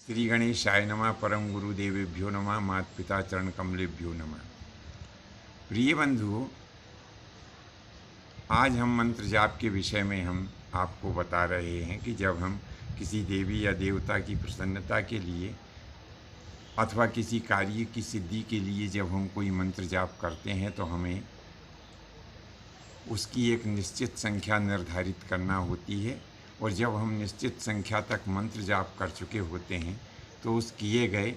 श्री गणेशाय नमः। परम गुरुदेवेभ्यो नमः। माता पिता चरण कमलेभ्यो नमः। प्रिय बंधु, आज हम मंत्र जाप के विषय में हम आपको बता रहे हैं कि जब हम किसी देवी या देवता की प्रसन्नता के लिए अथवा किसी कार्य की सिद्धि के लिए जब हम कोई मंत्र जाप करते हैं तो हमें उसकी एक निश्चित संख्या निर्धारित करना होती है, और जब हम निश्चित संख्या तक मंत्र जाप कर चुके होते हैं तो उस किए गए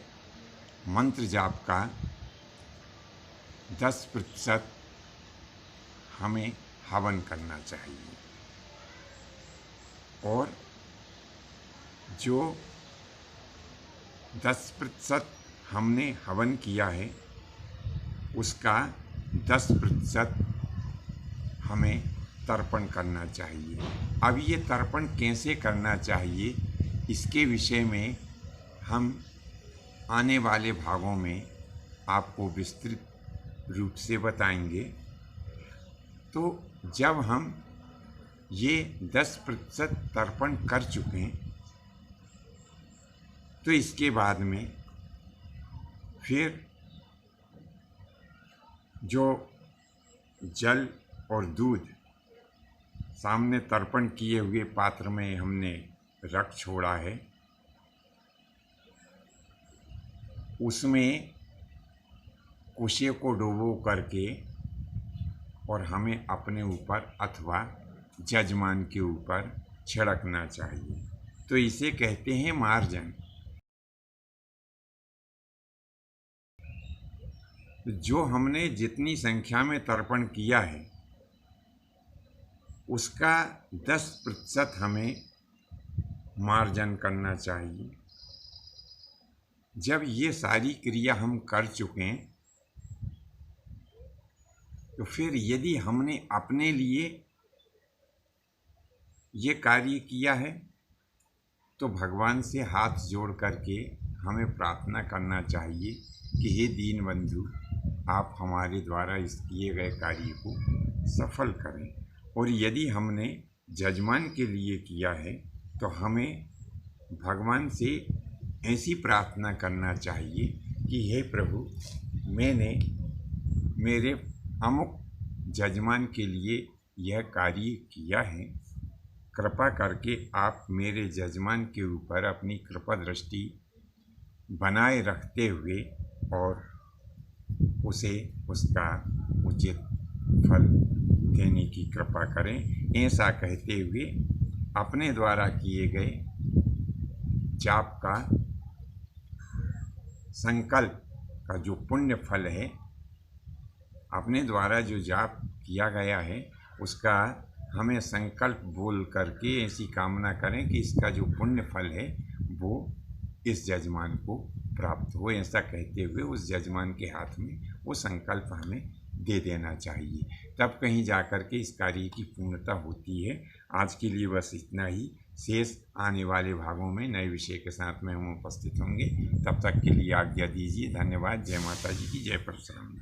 मंत्र जाप का 10% हमें हवन करना चाहिए, और जो 10% हमने हवन किया है उसका 10% हमें तर्पण करना चाहिए। अब ये तर्पण कैसे करना चाहिए, इसके विषय में हम आने वाले भागों में आपको विस्तृत रूप से बताएंगे। तो जब हम ये 10% तर्पण कर चुके हैं तो इसके बाद में फिर जो जल और दूध सामने तर्पण किए हुए पात्र में हमने रख छोड़ा है, उसमें कुशे को डुबो करके और हमें अपने ऊपर अथवा जजमान के ऊपर छिड़कना चाहिए। तो इसे कहते हैं मार्जन। जो हमने जितनी संख्या में तर्पण किया है उसका 10% हमें मार्जन करना चाहिए। जब ये सारी क्रिया हम कर चुके हैं तो फिर यदि हमने अपने लिए ये कार्य किया है तो भगवान से हाथ जोड़ करके हमें प्रार्थना करना चाहिए कि हे दीन बंधु, आप हमारे द्वारा इस किए गए कार्य को सफल करें। और यदि हमने जजमान के लिए किया है तो हमें भगवान से ऐसी प्रार्थना करना चाहिए कि हे प्रभु, मैंने मेरे अमुक जजमान के लिए यह कार्य किया है, कृपा करके आप मेरे जजमान के ऊपर अपनी कृपा दृष्टि बनाए रखते हुए और उसे उसका उचित फल देने की कृपा करें। ऐसा कहते हुए अपने द्वारा किए गए जाप का संकल्प का जो पुण्य फल है, अपने द्वारा जो जाप किया गया है उसका हमें संकल्प बोल करके ऐसी कामना करें कि इसका जो पुण्य फल है वो इस जजमान को प्राप्त हो। ऐसा कहते हुए उस जजमान के हाथ में वो संकल्प हमें दे देना चाहिए, तब कहीं जाकर के इस कार्य की पूर्णता होती है। आज के लिए बस इतना ही। शेष आने वाले भागों में नए विषय के साथ में हम उपस्थित होंगे। तब तक के लिए आज्ञा दीजिए। धन्यवाद। जय माता जी की, जय परशुराम।